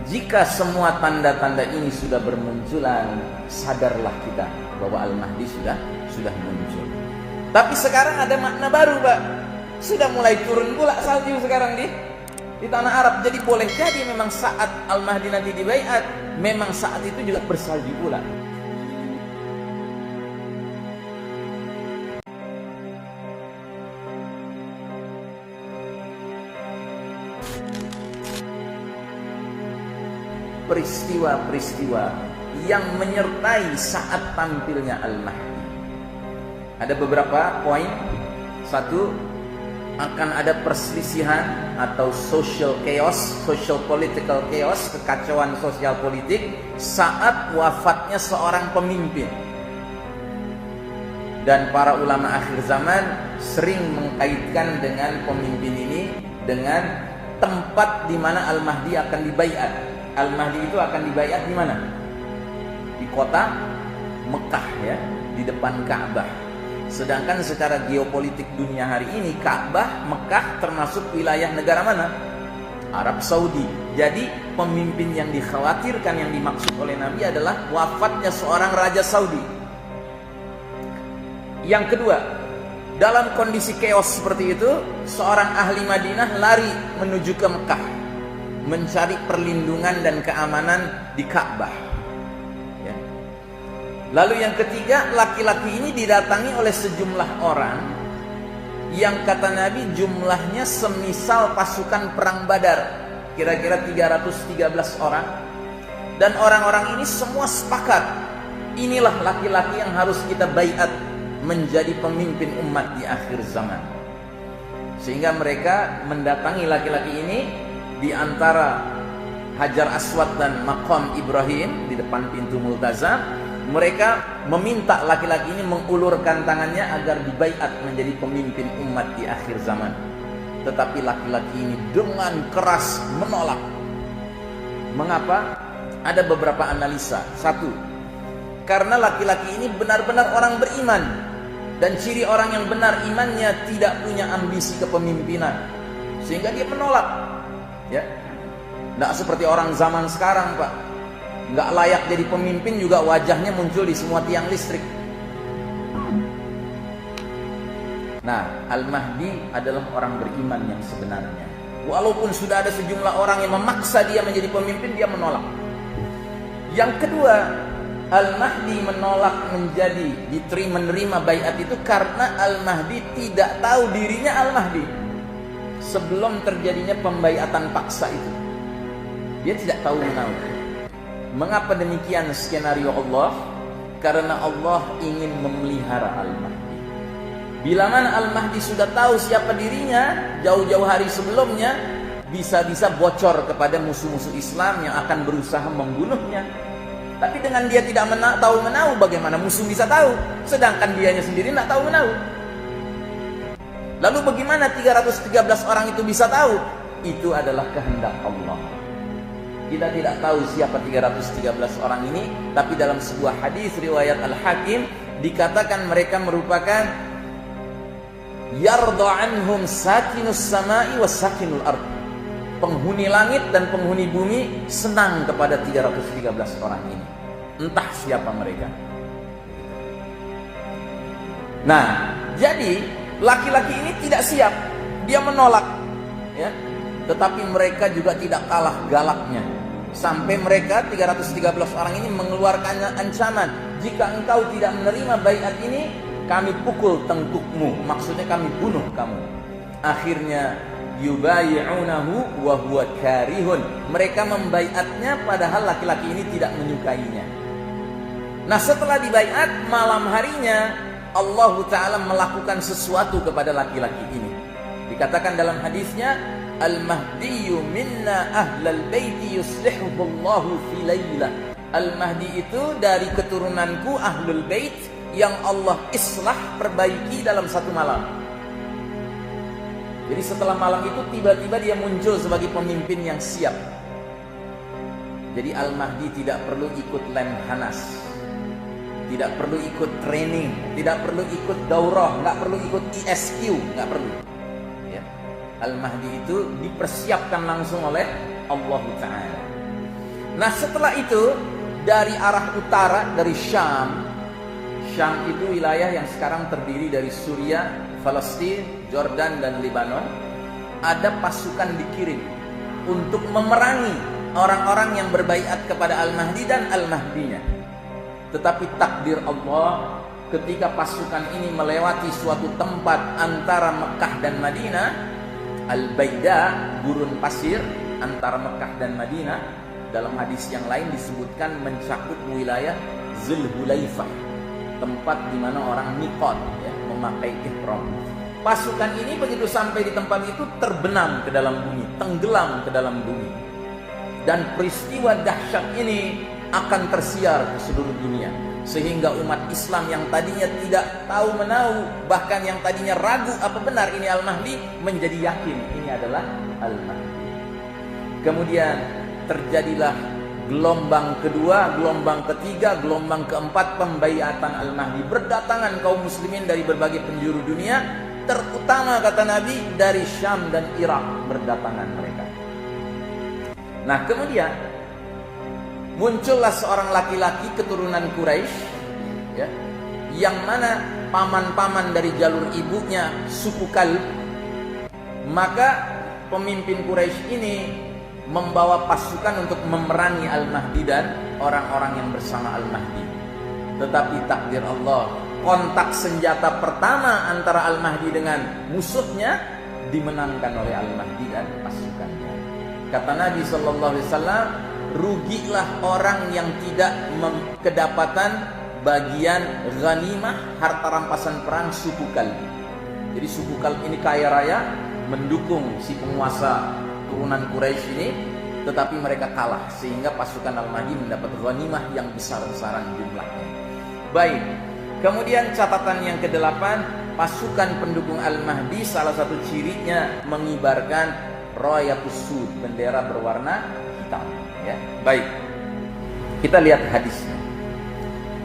Jika semua tanda-tanda ini sudah bermunculan, sadarlah kita bahwa Al-Mahdi sudah muncul. Tapi sekarang ada makna baru, Pak. Sudah mulai turun pula salju sekarang di tanah Arab. Jadi boleh jadi memang saat Al-Mahdi nanti dibaiat, memang saat itu juga bersalju pula. Peristiwa-peristiwa yang menyertai saat tampilnya Al-Mahdi. Ada beberapa poin. Satu, akan ada perselisihan atau social chaos, social political chaos, kekacauan sosial politik saat wafatnya seorang pemimpin. Dan para ulama akhir zaman sering mengkaitkan dengan pemimpin ini dengan tempat di mana Al-Mahdi akan dibaiat. Al-Mahdi itu akan dibaiat di mana? Di kota Mekah, ya, di depan Ka'bah. Sedangkan secara geopolitik dunia hari ini, Ka'bah, Mekah termasuk wilayah negara mana? Arab Saudi. Jadi pemimpin yang dikhawatirkan, yang dimaksud oleh Nabi adalah wafatnya seorang raja Saudi. Yang kedua, dalam kondisi chaos seperti itu, seorang ahli Madinah lari menuju ke Mekah, mencari perlindungan dan keamanan di Ka'bah, ya. Lalu yang ketiga, laki-laki ini didatangi oleh sejumlah orang yang kata Nabi jumlahnya semisal pasukan perang Badar, kira-kira 313 orang. Dan orang-orang ini semua sepakat, inilah laki-laki yang harus kita baiat menjadi pemimpin umat di akhir zaman. Sehingga mereka mendatangi laki-laki ini di antara Hajar Aswad dan Maqam Ibrahim di depan pintu Multazam. Mereka meminta laki-laki ini mengulurkan tangannya agar dibaiat menjadi pemimpin umat di akhir zaman. Tetapi laki-laki ini dengan keras menolak. Mengapa? Ada beberapa analisa. Satu, karena laki-laki ini benar-benar orang beriman, dan ciri orang yang benar imannya tidak punya ambisi kepemimpinan, sehingga dia menolak. Ya, nggak seperti orang zaman sekarang, Pak. Nggak layak jadi pemimpin juga wajahnya muncul di semua tiang listrik. Nah, Al-Mahdi adalah orang beriman yang sebenarnya. Walaupun sudah ada sejumlah orang yang memaksa dia menjadi pemimpin, dia menolak. Yang kedua, Al-Mahdi menolak menerima baiat itu karena Al-Mahdi tidak tahu dirinya Al-Mahdi sebelum terjadinya pembaiatan paksa itu. Dia tidak tahu menahu. Mengapa demikian skenario Allah? Karena Allah ingin memelihara Al-Mahdi. Bila mana Al-Mahdi sudah tahu siapa dirinya jauh-jauh hari sebelumnya, bisa-bisa bocor kepada musuh-musuh Islam yang akan berusaha membunuhnya. Tapi dengan dia tidak tahu menahu, bagaimana musuh bisa tahu? Sedangkan dianya sendiri tidak tahu menahu. Lalu bagaimana 313 orang itu bisa tahu? Itu adalah kehendak Allah. Kita tidak tahu siapa 313 orang ini, tapi dalam sebuah hadis riwayat Al-Hakim dikatakan mereka merupakan yarda anhum sakinus samai was sakinul ard. Penghuni langit dan penghuni bumi senang kepada 313 orang ini. Entah siapa mereka. Nah, jadi laki-laki ini tidak siap. Dia menolak, ya. Tetapi mereka juga tidak kalah galaknya. Sampai mereka 313 orang ini mengeluarkan ancaman, jika engkau tidak menerima baiat ini, kami pukul tengkukmu. Maksudnya kami bunuh kamu. Akhirnya yubayi'unahu wa huwa karihun. Mereka membaiatnya padahal laki-laki ini tidak menyukainya. Nah, setelah dibaiat, malam harinya Allah Ta'ala melakukan sesuatu kepada laki-laki ini. Dikatakan dalam hadisnya, Al-Mahdiyu minna ahlal baiti yuslihuhullahu fi laylah. Al-Mahdi itu dari keturunanku ahlul bait yang Allah islah, perbaiki dalam satu malam. Jadi setelah malam itu tiba-tiba dia muncul sebagai pemimpin yang siap. Jadi Al-Mahdi tidak perlu ikut lemhanas, tidak perlu ikut training, tidak perlu ikut daurah, nggak perlu ikut ISQ, nggak perlu. Ya. Al-Mahdi itu dipersiapkan langsung oleh Allah Ta'ala. Nah setelah itu dari arah utara, dari Syam itu wilayah yang sekarang terdiri dari Suriah, Palestina, Jordan dan Lebanon. Ada pasukan dikirim untuk memerangi orang-orang yang berbaiat kepada Al-Mahdi dan Al-Mahdinya. Tetapi takdir Allah, ketika pasukan ini melewati suatu tempat antara Mekah dan Madinah, Al-Baida, gurun pasir antara Mekah dan Madinah, dalam hadis yang lain disebutkan mencakup wilayah Zulhulaifah, tempat di mana orang miqat, ya, memakai ihram. Pasukan ini begitu sampai di tempat itu terbenam ke dalam bumi, tenggelam ke dalam bumi. Dan peristiwa dahsyat ini akan tersiar ke seluruh dunia, sehingga umat Islam yang tadinya tidak tahu menahu, bahkan yang tadinya ragu apa benar ini Al-Mahdi, menjadi yakin ini adalah Al-Mahdi. Kemudian terjadilah gelombang kedua, gelombang ketiga, gelombang keempat pembaiatan Al-Mahdi. Berdatangan kaum muslimin dari berbagai penjuru dunia, terutama kata Nabi dari Syam dan Irak berdatangan mereka. Nah kemudian muncullah seorang laki-laki keturunan Quraisy, ya, yang mana paman-paman dari jalur ibunya suku Kalb. Maka pemimpin Quraisy ini membawa pasukan untuk memerangi Al-Mahdi dan orang-orang yang bersama Al-Mahdi. Tetapi takdir Allah, kontak senjata pertama antara Al-Mahdi dengan musuhnya dimenangkan oleh Al-Mahdi dan pasukannya. Kata Nabi SAW, rugilah orang yang tidak kedapatan bagian ghanimah, harta rampasan perang suku Kalb. Jadi suku Kalb ini kaya raya, mendukung si penguasa turunan Quraisy ini, tetapi mereka kalah sehingga pasukan Al-Mahdi mendapat ghanimah yang besar-besaran jumlahnya. Baik, kemudian catatan yang ke-8, pasukan pendukung Al-Mahdi salah satu cirinya mengibarkan rayatus sud, bendera berwarna hitam, ya. Baik, kita lihat hadisnya.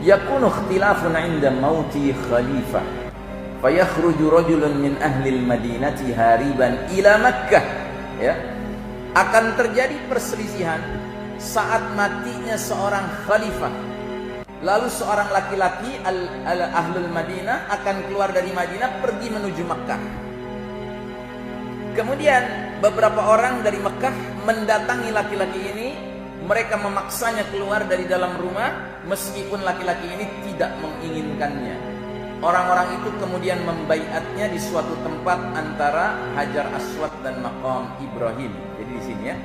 Yakunu ikhtilafun 'inda mauti khalifah fayakhruju rajulun min ahli al-madinati hariban ila Makkah, ya. Akan terjadi perselisihan saat matinya seorang khalifah. Lalu seorang laki-laki ahlul Madinah akan keluar dari Madinah pergi menuju Makkah. Kemudian beberapa orang dari Makkah mendatangi laki-laki ini. Mereka memaksanya keluar dari dalam rumah meskipun laki-laki ini tidak menginginkannya. Orang-orang itu kemudian membaiatnya di suatu tempat antara Hajar Aswad dan Maqam Ibrahim. Jadi di sini, ya,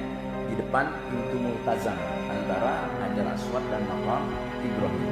di depan pintu Multazam antara Hajar Aswad dan Maqam Ibrahim.